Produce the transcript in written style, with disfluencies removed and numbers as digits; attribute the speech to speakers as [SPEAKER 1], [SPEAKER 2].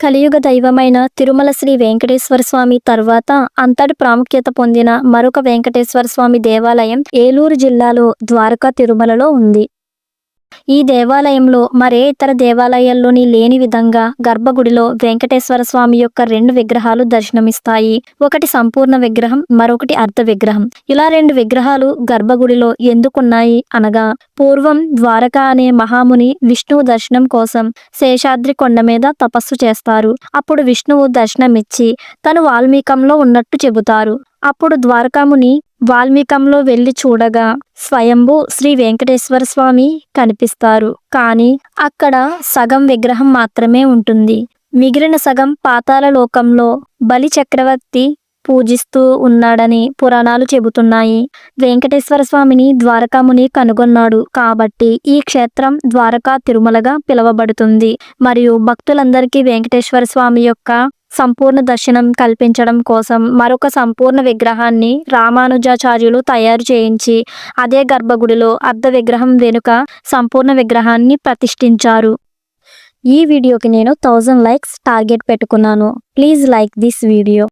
[SPEAKER 1] కలియుగ దైవమైన తిరుమల శ్రీ వెంకటేశ్వర స్వామి తర్వాత అంతటి ప్రాముఖ్యత పొందిన మరొక వెంకటేశ్వర స్వామి దేవాలయం ఏలూరు జిల్లాలో ద్వారకా తిరుమలలో ఉంది. ఈ దేవాలయంలో మరే ఇతర దేవాలయాల్లోని లేని విధంగా గర్భగుడిలో వెంకటేశ్వర స్వామి యొక్క 2 విగ్రహాలు దర్శనమిస్తాయి. ఒకటి సంపూర్ణ విగ్రహం, మరొకటి అర్ధ విగ్రహం. ఇలా 2 విగ్రహాలు గర్భగుడిలో ఎందుకున్నాయి అనగా, పూర్వం ద్వారక అనే మహాముని విష్ణువు దర్శనం కోసం శేషాద్రి కొండ మీద తపస్సు చేస్తారు. అప్పుడు విష్ణువు దర్శనమిచ్చి తను వాల్మీకంలో ఉన్నట్టు చెబుతారు. అప్పుడు ద్వారకాముని వాల్మీకంలో వెళ్లి చూడగా స్వయంభూ శ్రీ వెంకటేశ్వర స్వామి కనిపిస్తారు. కానీ అక్కడ సగం విగ్రహం మాత్రమే ఉంటుంది. మిగిలిన సగం పాతాళ లోకంలో బలి చక్రవర్తి పూజిస్తూ ఉన్నాడని పురాణాలు చెబుతున్నాయి. వెంకటేశ్వర స్వామిని ద్వారకాముని కనుగొన్నాడు కాబట్టి ఈ క్షేత్రం ద్వారకా తిరుమలగా పిలువబడుతుంది. మరియు భక్తులందరికీ వెంకటేశ్వర స్వామి యొక్క సంపూర్ణ దర్శనం కల్పించడం కోసం మరొక సంపూర్ణ విగ్రహాన్ని రామానుజాచార్యులు తయారు చేయించి అదే గర్భగుడిలో అర్ధ విగ్రహం వెనుక సంపూర్ణ విగ్రహాన్ని ప్రతిష్ఠించారు. ఈ వీడియోకి నేను 1000 లైక్స్ టార్గెట్ పెట్టుకున్నాను. Please like this video.